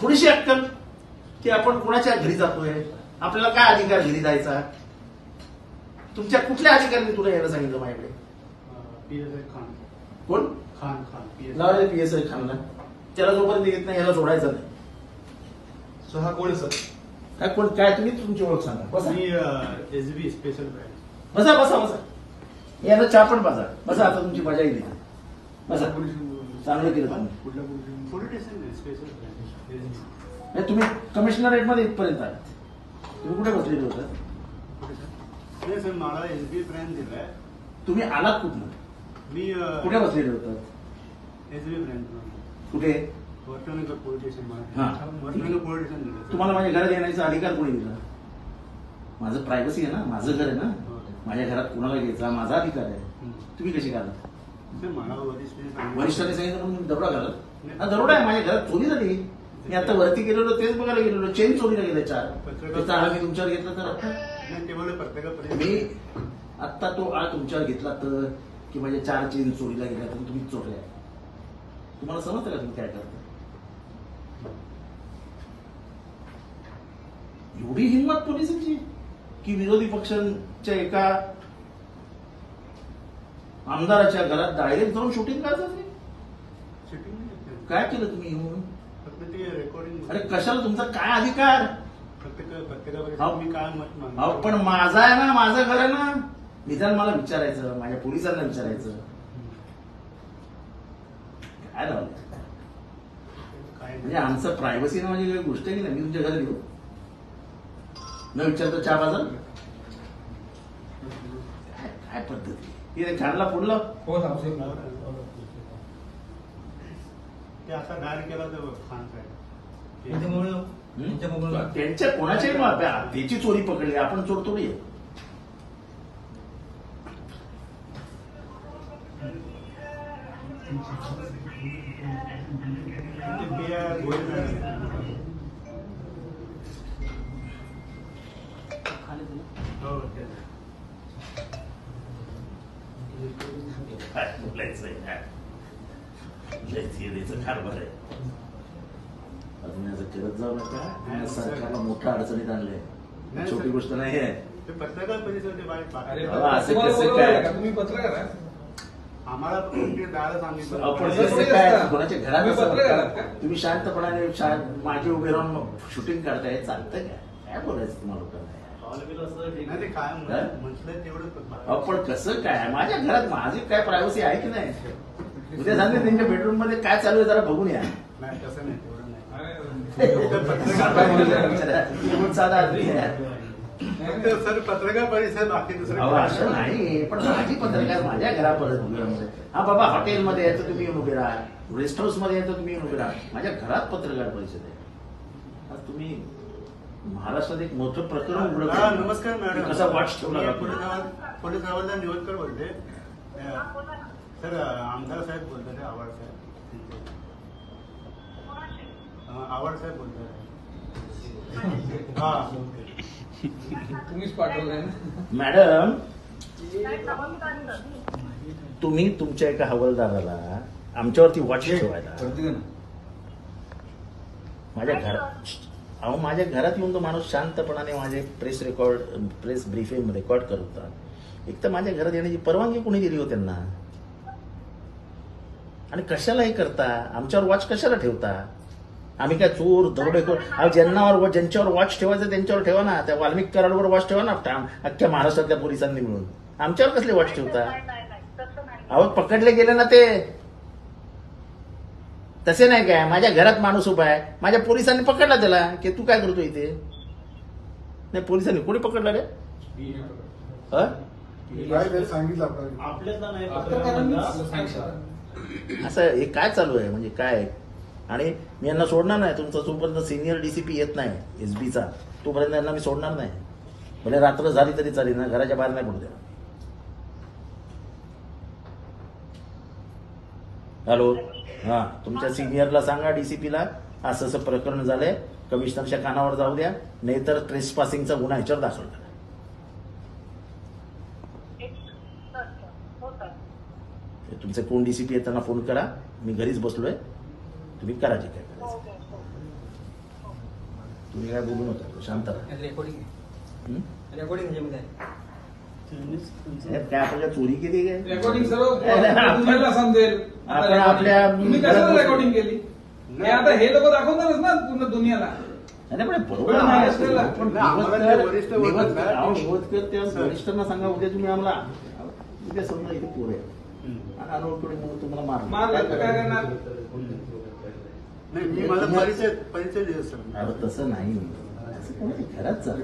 थोडीशी अक्कल की आपण कोणाच्या घरी जातोय, आपल्याला काय अधिकार घरी जायचा? तुमच्या कुठल्या अधिकाऱ्यांनी तुला यायला सांगितलं माझ्याकडे? PSI खान. कोण? खान PSI. लावले PSI खानला. त्याला जोपर्यंत येत नाही याला सोडायचं नाही. सो हा कोण आहे सर? काय कोण काय तुम्ही तुमची ओळख सांगा. बसा मी SB स्पेशल ब्रँच. बसा बसा बसा. याला चहा पण पाजा. बसा आता तुमची मजा येईल. बसा. चांगलं केलं तुम्ही. कुठल्या police station special branch SB. नाही, तुम्ही कमिशनरेट मध्ये इथपर्यंत आले. तुम्ही कुठे बसलेले होता? नाही सर, मला SB ब्रँच दिलाय. तुम्ही आलात कुठनं? मी कुठे बसलेले होतात? SB branch. कुठे? वर्तनगर पोलीस स्टेशन. हा. वर्तनगर पोलीस स्टेशन दिलं. तुम्हाला माझ्या घरात येण्याचा अधिकार कोणी दिला? माझं प्रायव्हसी आहे ना, माझं घर आहे ना. माझ्या घरात कुणाला घ्यायचा माझा अधिकार आहे. तुम्ही कशी घाला? सर मला वरिष्ठांनी सांगितलं म्हणून तुम्ही दरोडा घालत? हा दरोडा आहे. माझ्या घरात चोरी झाली. मी आता वरती गेलेलो तेच बघायला गेलेलो. चेन चोरीला गेले 4. त्याचा आळ मी तुमच्यावर घेतला तर मी आता तो आळ तुमच्यावर घेतला तर की माझ्या 4 चेन चोरीला गेल्या तर तुम्ही चोरल्या. तुम्हाला समजतं का तुम्ही काय करता? एवढी हिंमत पोलिसांची की विरोधी पक्षांच्या एका आमदाराच्या घरात डायरेक्ट जाऊन शूटिंग करतात. काय केलं तुम्ही येऊन? फक्त ते रेकॉर्डिंग. अरे कशाला? तुमचा काय अधिकार? मी काय मत मागतो. अहो पण माझा आहे ना, माझं घर आहे ना. निदान मला विचारायचं, माझ्या पोलिसांना विचारायचं. काय लावलं? म्हणजे आमचं प्रायव्हसी ना म्हणजे काही गोष्ट आहे की नाही. मी तुमच्या घरात येऊ न विचारतो चहा बाजार? काय पद्धती? हे खायला फोडलं. हो साहेब. ते असा डायरेक्ट केला तर खान साहेब त्यांच्या कोणाच्याही त्याची चोरी पकडली. आपण चोर थोडी आहे. काय बोलायचं कारभार आहे. अजून असं करत जाऊ नका. सरकारला मोठ्या अडचणीत आणलंय. छोटी गोष्ट नाही आहे. पत्रकार परिषद असं कसं काय? तुम्ही पत्रकार आहे? आम्हाला दादा सांगितलं. आपण कसं काय कोणाच्या घरात तुम्ही शांतपणाने मागे उभे राहून शूटिंग करताय? चालतं काय बोलायचं तुम्हाला लोकांना? आपण कसं काय? माझ्या घरात माझी काय प्रायव्हसी आहे की नाही? उद्या सांगते त्यांच्या बेडरूम मध्ये काय चालू आहे जरा बघून या. नाही तसं नाही, तेवढं साधा आदमी आहे. सर पत्रकार परिषद बाकी दुसरं असं नाही. पण माझी पत्रकार माझ्या घरापर्यंत. हा बाबा हॉटेलमध्ये यायचं तुम्ही येऊन उभे राहा, रेस्ट हाऊस मध्ये यायचं तुम्ही येऊन उभे राहा. माझ्या घरात पत्रकार परिषद आहे. आज तुम्ही महाराष्ट्रात एक मोठं प्रकरण उघडलं. नमस्कार मॅडम. कसा वॉच ठेवला? पोलीस हवालदार निवडकर बोलते. सर आमदार साहेब बोलतात. आवाड साहेब आवाड साहेब बोलतात. हा तुम्हीच पाठवलंय मॅडम. तुम्ही तुमच्या एका हवालदाराला आमच्यावरती वॉच ठेवायला माझ्या घरात. अहो माझ्या घरात येऊन तो माणूस शांतपणाने माझे प्रेस ब्रीफिंग रेकॉर्ड करतात. एक तर माझ्या घरात येण्याची परवानगी कोणी दिली हो त्यांना? आणि कशाला हे करता? आमच्यावर वॉच कशाला ठेवता? आम्ही काय चोर दरोडेखोर? ज्यांच्यावर वॉच ठेवायचं त्यांच्यावर ठेवा ना. त्या वाल्मिक कराडवर वॉच ठेवा ना अख्ख्या महाराष्ट्रातल्या पोलिसांनी मिळून. आमच्यावर कसले वॉच ठेवता? अहो पकडले गेले ना ते. तसे नाही काय? माझ्या घरात माणूस उभा आहे, माझ्या पोलिसांनी पकडला त्याला की तू काय करतो इथे? नाही पोलिसांनी कोणी पकडलं रे? असं हे काय चालू आहे? म्हणजे काय? आणि मी यांना सोडणार नाही. तुमचा जोपर्यंत सिनियर डीसीपी येत नाही एसबीचा तोपर्यंत यांना मी सोडणार नाही. भले रात्र झाली तरी चालेल ना, घराच्या बाहेर नाही पडू द्या. हॅलो. हा तुमच्या सिनियरला सांगा डीसीपीला असं असं प्रकरण झालंय, कमिशनरच्या कानावर जाऊ द्या, नाहीतर ट्रेसपासिंगचा गुन्हा ह्याच्यावर दाखल करा. तुमचे कोण डीसीपी आहेत त्यांना फोन करा. मी घरीच बसलोय, तुम्ही करा जे काय करायचं. तुम्ही काय बोलू नका, शांत राहा. रेकॉर्डिंग हं? रेकॉर्डिंग ह्याच्यामध्ये हे त्या आपल्या चोरी केली काय? रेकॉर्डिंग सर्व दुनियाला समजेल. आपण आपल्या तुम्ही कशाला रेकॉर्डिंग केली हे आता हे लोक दाखवणारच ना पूर्ण दुनियाला. नाही पण बरोबर पण आहे. महाराष्ट्राला. पण नाही, आम्हाला ते वरिष्ठ बोलतात ना. निवडकर त्या वरिष्ठांना सांगा, उद्या तुम्ही आम्हाला उद्या समजा इथे पोर आहे आणि अनोळखी म्हणून तुम्हाला मारलं तर काय करणार? नाही मी माझा परिचय देतो सर. अरे तसं नाही, असं कोणी घरात चालू